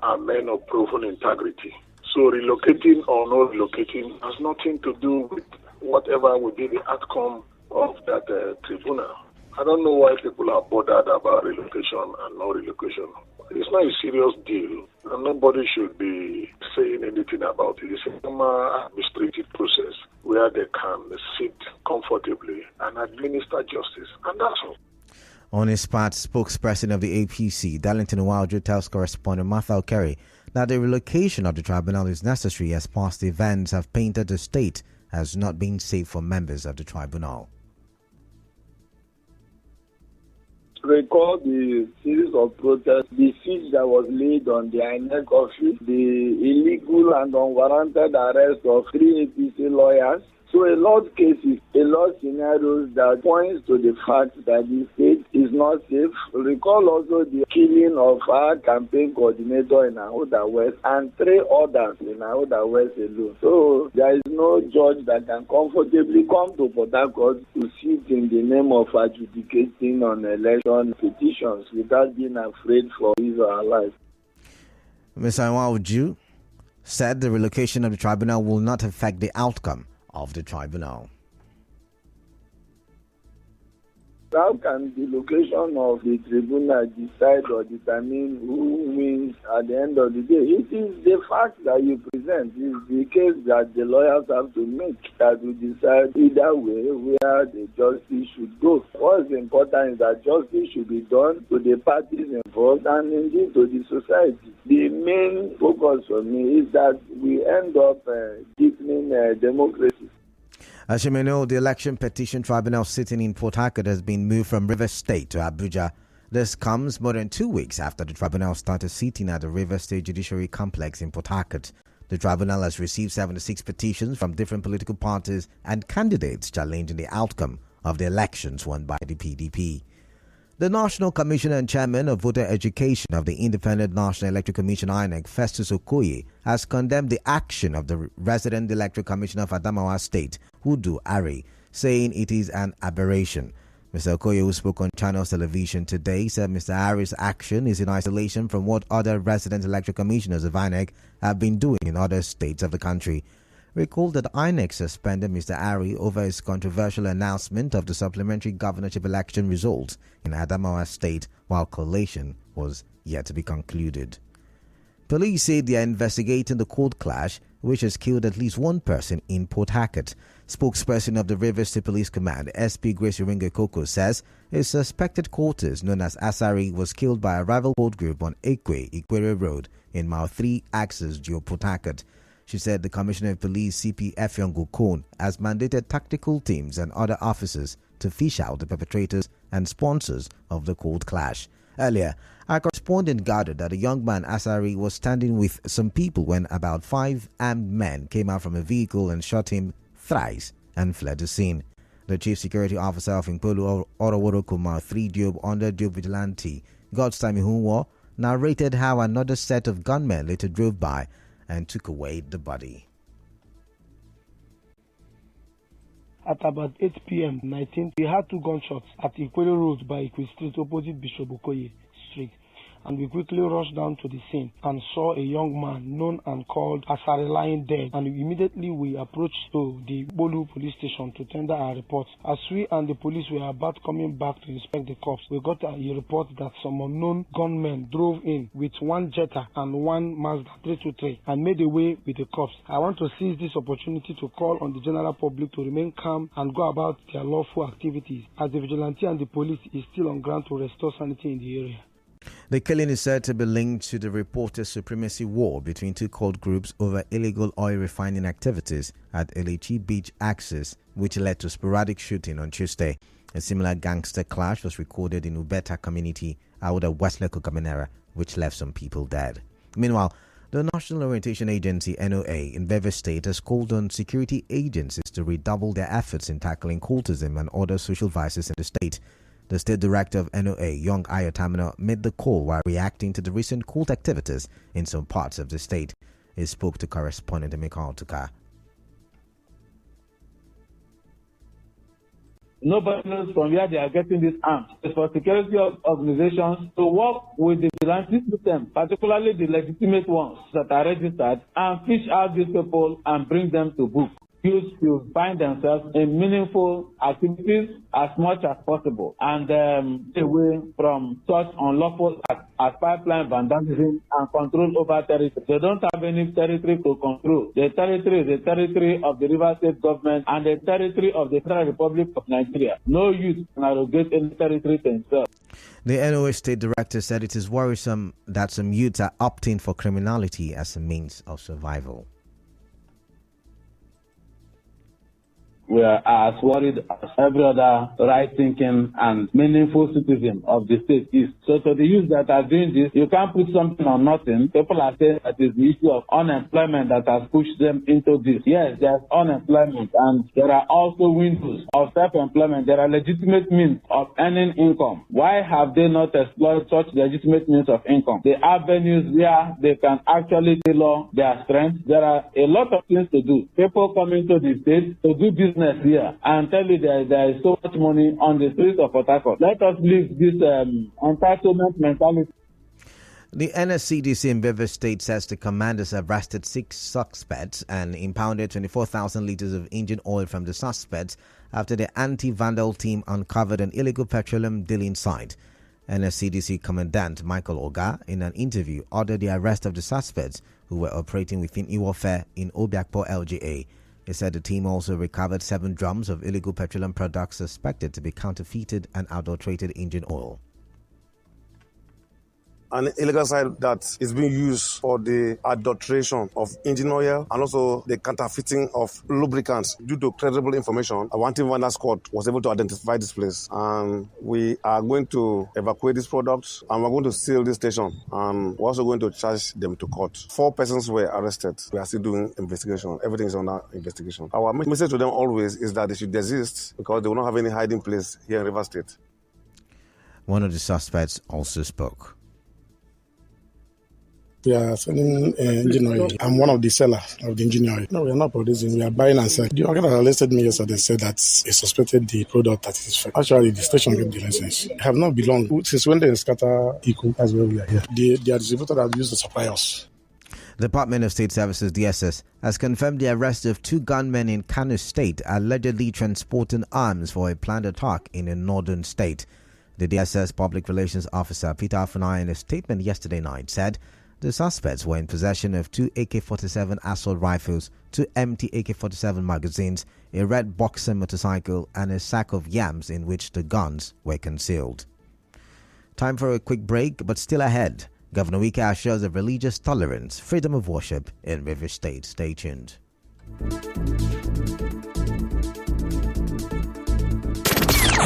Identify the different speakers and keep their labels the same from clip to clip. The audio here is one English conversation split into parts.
Speaker 1: are men of proven integrity. So relocating or not relocating has nothing to do with whatever will be the outcome of that tribunal. I don't know why people are bothered about relocation and no relocation. It's not a serious deal, and nobody should be saying anything about it. It's a normal administrative process where they can sit comfortably and administer justice, and that's all.
Speaker 2: On his part, spokesperson of the APC, Darlington Wildwood, tells correspondent Martha Okere that the relocation of the tribunal is necessary as past events have painted the state as not being safe for members of the tribunal.
Speaker 3: Recall the series of protests, the siege that was laid on the INEC office, the illegal and unwarranted arrest of 3 APC lawyers. So a lot of cases, a lot of scenarios that points to the fact that the state is not safe. Recall also the killing of our campaign coordinator in Ahoda West and 3 others in Ahoda West alone. So there is no judge that can comfortably come to Port Harcourt to sit in the name of adjudicating on election petitions without being afraid for his or her life.
Speaker 2: Ms. Anwar said the relocation of the tribunal will not affect the outcome of the tribunal.
Speaker 3: How can the location of the tribunal decide or determine who wins at the end of the day? It is the fact that you present. It is the case that the lawyers have to make that will decide either way where the justice should go. What is important is that justice should be done to the parties involved and indeed to the society. The main focus for me is that we end up deepening democracy.
Speaker 2: As you may know, the election petition tribunal sitting in Port Harcourt has been moved from Rivers State to Abuja. This comes more than 2 weeks after the tribunal started sitting at the Rivers State Judiciary Complex in Port Harcourt. The tribunal has received 76 petitions from different political parties and candidates challenging the outcome of the elections won by the PDP. The National Commissioner and Chairman of Voter Education of the Independent National Electoral Commission INEC, Festus Okoye, has condemned the action of the resident Electoral Commissioner of Adamawa State, Hudu Ari, saying it is an aberration. Mr. Okoye, who spoke on Channels Television today, said Mr. Ari's action is in isolation from what other resident electoral commissioners of INEC have been doing in other states of the country. Recall that INEC suspended Mr. Ari over his controversial announcement of the supplementary governorship election results in Adamawa State while collation was yet to be concluded. Police say they are investigating the court clash which has killed at least one person in Port Harcourt. Spokesperson of the Rivers State Police Command, SP Grace Iringa Koko, says a suspected quarters known as Asari was killed by a rival boat group on Ikwere Road in Mile 3 Axis, Geo Port Harcourt. She said the Commissioner of Police, CP Effiong Gokon, has mandated tactical teams and other officers to fish out the perpetrators and sponsors of the cold clash. Earlier, our correspondent gathered that a young man, Asari, was standing with some people when about 5 armed men came out from a vehicle and shot him thrice and fled the scene. The Chief Security Officer of Impolu Oroworo Kumar 3 Diob under Diob Vigilante, Godstime Ihunwo, narrated how another set of gunmen later drove by and took away the body.
Speaker 4: At about 8 p.m. 19th, we had 2 gunshots at Ikwere Road by Ikwe Street opposite Bishop Okoye Street, and we quickly rushed down to the scene and saw a young man known and called Asari lying dead, and immediately we approached to the Bolu police station to tender our report. As we and the police were about coming back to inspect the corpse, we got a report that some unknown gunmen drove in with 1 Jetta and 1 Mazda 323 and made away with the corpse. I want to seize this opportunity to call on the general public to remain calm and go about their lawful activities, as the vigilante and the police is still on ground to restore sanity in the area.
Speaker 2: The killing is said to be linked to the reported supremacy war between 2 cult groups over illegal oil refining activities at Elechi Beach Axis, which led to sporadic shooting on Tuesday. A similar gangster clash was recorded in Ubeta community, Auda West Leko Caminera, which left some people dead. Meanwhile, the National Orientation Agency NOA in Rivers State has called on security agencies to redouble their efforts in tackling cultism and other social vices in the state. The State Director of NOA, Young Ayotamina, made the call while reacting to the recent cult activities in some parts of the state. He spoke to correspondent Emeka Otuka.
Speaker 5: Nobody knows from where they are getting these arms. It's for security organizations to work with the vigilante system, particularly the legitimate ones that are registered, and fish out these people and bring them to book. Youth should find themselves in meaningful activities as much as possible and away from such unlawful acts as pipeline vandalism and control over territory. They don't have any territory to control. The territory is the territory of the Rivers State government and the territory of the Federal Republic of Nigeria. No youth can arrogate any territory to himself.
Speaker 2: The NOA State Director said it is worrisome that some youths are opting for criminality as a means of survival.
Speaker 5: We are as worried as every other right-thinking and meaningful citizen of the state is. So to the youth that are doing this, you can't put something on nothing. People are saying that it's the issue of unemployment that has pushed them into this. Yes, there's unemployment, and there are also windows of self-employment. There are legitimate means of earning income. Why have they not explored such legitimate means of income? The avenues where they can actually tailor their strength. There are a lot of things to do. People coming to the state to do business here and tell you there is so much money on the streets of Port Harcourt. Let us leave this entitlement mentality.
Speaker 2: The NSCDC in Rivers State says the commanders arrested 6 suspects and impounded 24,000 litres of engine oil from the suspects after the anti-vandal team uncovered an illegal petroleum dealing site. NSCDC Commandant Michael Oga, in an interview, ordered the arrest of the suspects who were operating within Iwofe in Obiakpo LGA. He said the team also recovered 7 drums of illegal petroleum products suspected to be counterfeited and adulterated engine oil.
Speaker 6: An illegal site that is being used for the adulteration of engine oil and also the counterfeiting of lubricants. Due to credible information, a anti-vandal squad was able to identify this place, and we are going to evacuate these products and we're going to seal this station, and we're also going to charge them to court. 4 persons were arrested. We are still doing investigation. Everything is under investigation. Our message to them always is that they should desist because they will not have any hiding place here in Rivers State.
Speaker 2: One of the suspects also spoke.
Speaker 7: We are selling engine oil. I'm one of the sellers of the engine oil. No, we are not producing. We are buying and selling. The organ that arrested me yesterday said that he suspected the product that is fake. Actually, the station gave the license. I have not belonged. Since when they scatter Eco, that's where we are here. The distributor that used to supply us.
Speaker 2: The Department of State Services, DSS, has confirmed the arrest of 2 gunmen in Kano State allegedly transporting arms for a planned attack in a northern state. The DSS Public Relations Officer, Peter Afunai, in a statement yesterday night said the suspects were in possession of 2 AK-47 assault rifles, 2 empty AK-47 magazines, a red Boxer motorcycle, and a sack of yams in which the guns were concealed. Time for a quick break, but still ahead. Governor Wike assures of religious tolerance, freedom of worship in Rivers State. Stay tuned.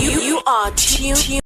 Speaker 8: You are tuned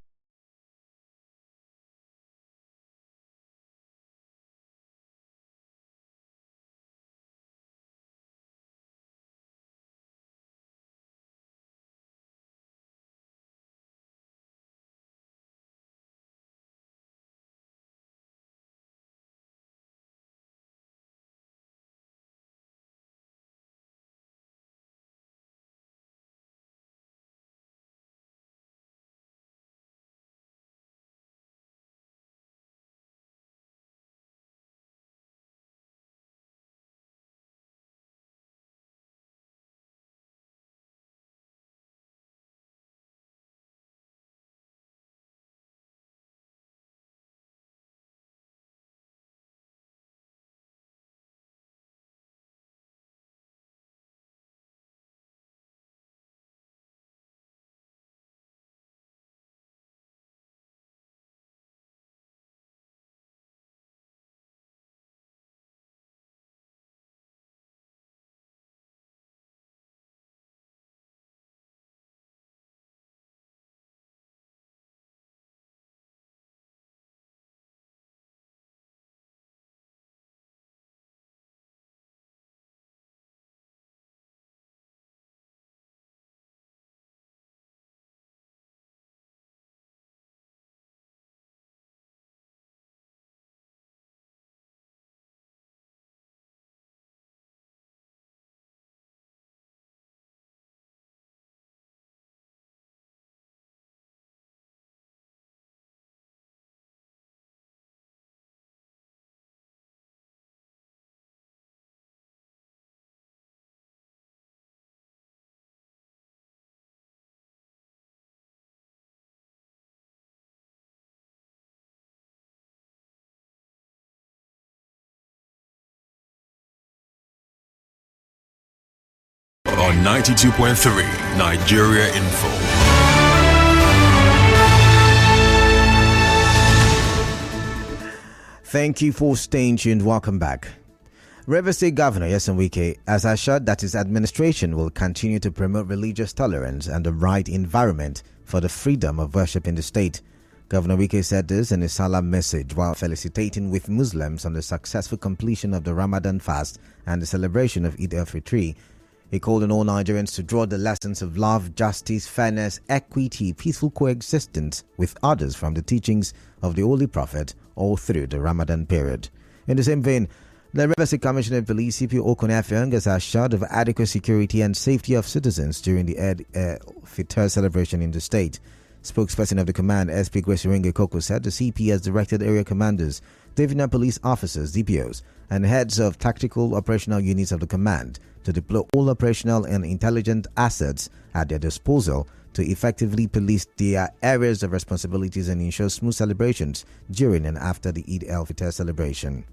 Speaker 9: on 92.3 Nigeria Info.
Speaker 2: Thank you for staying tuned. Welcome back. Rivers State Governor Nyesom Wike has assured that his administration will continue to promote religious tolerance and the right environment for the freedom of worship in the state. Governor Wike said this in his Salam message while felicitating with Muslims on the successful completion of the Ramadan fast and the celebration of Eid al-Fitr. He called on all Nigerians to draw the lessons of love, justice, fairness, equity, peaceful coexistence with others from the teachings of the Holy Prophet all through the Ramadan period. In the same vein, the Rivers State Commissioner of Police, CP Okon Afeong, has assured of adequate security and safety of citizens during the Eid al-Fitr celebration in the state. Spokesperson of the command, SP Gwesiringe Koko, said the CP has directed area commanders, divisional police officers, DPOs, and heads of tactical operational units of the command to deploy all operational and intelligent assets at their disposal to effectively police their areas of responsibilities and ensure smooth celebrations during and after the Eid al-Fitr celebration.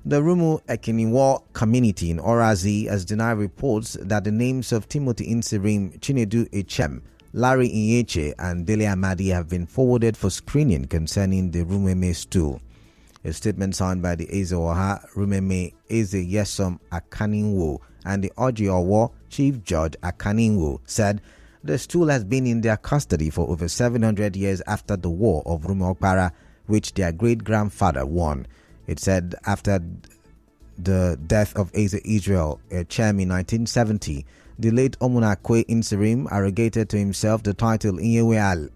Speaker 2: The Rumu Ekiniwo community in Orazi has denied reports that the names of Timothy Insirim, Chinedu Echem, Larry Inyeche and Dele Amadi have been forwarded for screening concerning the Rumeme stool. A statement signed by the Eze Oha, Rumeme Eze Yesom Akaninwo and the Oji Owo Chief Judge Akaninwo said the stool has been in their custody for over 700 years after the War of Rumu Okpara, which their great-grandfather won. It said after the death of Eze Israel Echem in 1970, the late Omunakwe Insirim arrogated to himself the title Inyewele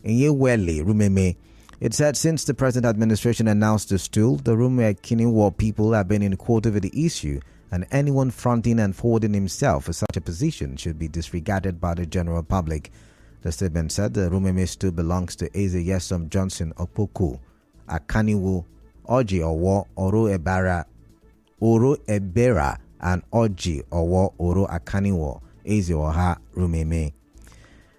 Speaker 2: Rumeme. It said since the present administration announced the stool, the Rumu Ekiniwo people have been in court over the issue, and anyone fronting and forwarding himself for such a position should be disregarded by the general public. The statement said the Rumeme stool belongs to Eze Yesom Johnson Opoku, Akaniwo, Oji Owo, Oro Ebera, and Oji Owo Oro Akaniwo, Eze Oha Rumeme.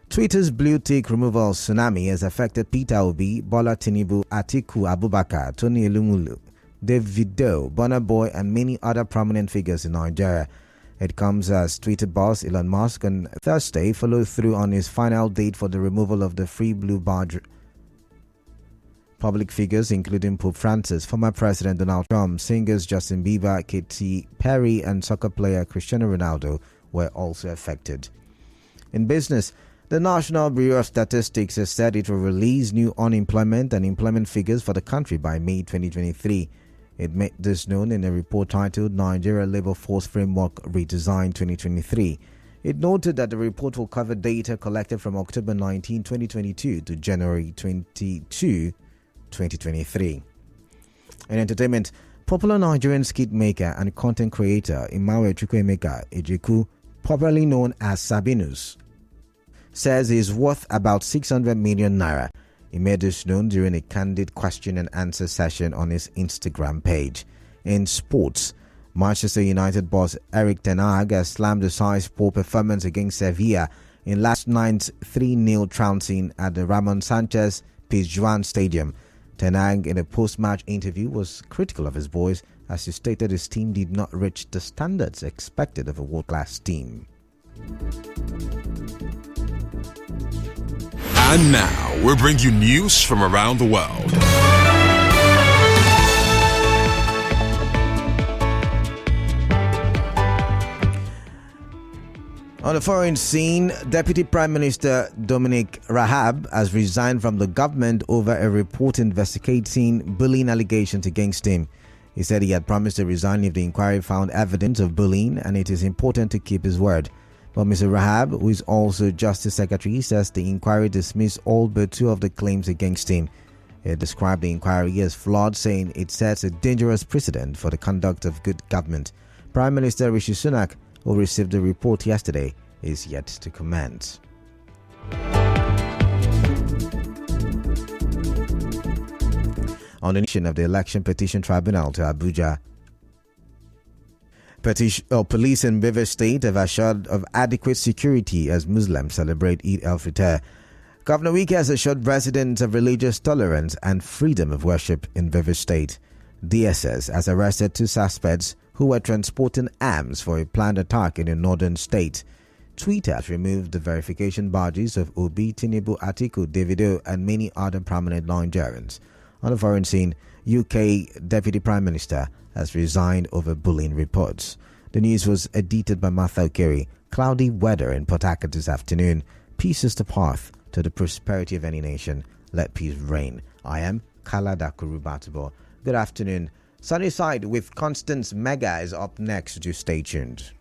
Speaker 2: Twitter's blue tick removal tsunami has affected Peter Obi, Bola Tinubu, Atiku Abubakar, Tony Elumulu, Davido, Burna Boy, and many other prominent figures in Nigeria. It comes as Twitter boss Elon Musk on Thursday followed through on his final date for the removal of the free blue badge. Public figures including Pope Francis, former President Donald Trump, singers Justin Bieber, Katy Perry, and soccer player Cristiano Ronaldo were also affected. In business, the National Bureau of Statistics has said it will release new unemployment and employment figures for the country by May 2023. It made this known in a report titled Nigeria Labour Force Framework Redesign 2023. It noted that the report will cover data collected from October 19, 2022 to January 22, 2023. In entertainment, popular Nigerian skit maker and content creator Imawe Chukwuemeka Ejeku, popularly known as Sabinus, says he is worth about 600 million naira. He made this known during a candid question and answer session on his Instagram page. In sports, Manchester United boss Eric Ten Hag has slammed the side's poor performance against Sevilla in last night's 3-0 trouncing at the Ramon Sanchez Pizjuan Stadium. Ten Hag, in a post-match interview, was critical of his boys as he stated his team did not reach the standards expected of a world-class team.
Speaker 9: And now, we bring you news from around the world.
Speaker 2: On the foreign scene, Deputy Prime Minister Dominic Raab has resigned from the government over a report investigating bullying allegations against him. He said he had promised to resign if the inquiry found evidence of bullying, and it is important to keep his word. But Mr. Raab, who is also Justice Secretary, says the inquiry dismissed all but 2 of the claims against him. He described the inquiry as flawed, saying it sets a dangerous precedent for the conduct of good government. Prime Minister Rishi Sunak, who received the report yesterday, is yet to comment. On the issue of the Election Petition Tribunal to Abuja, police in Rivers State have assured of adequate security as Muslims celebrate Eid al-Fitr. Governor Wike has assured residents of religious tolerance and freedom of worship in Rivers State. DSS has arrested 2 suspects who were transporting arms for a planned attack in a northern state. Twitter has removed the verification badges of Obi, Tinubu, Atiku, Davido, and many other prominent Nigerians. On the foreign scene, UK Deputy Prime Minister has resigned over bullying reports. The news was edited by Martha Okeri. Cloudy weather in Port Harcourt this afternoon. Peace is the path to the prosperity of any nation. Let peace reign. I am Kalada Kurubatibo. Good afternoon. Sunny Side with Constance Mega is up next. Do stay tuned.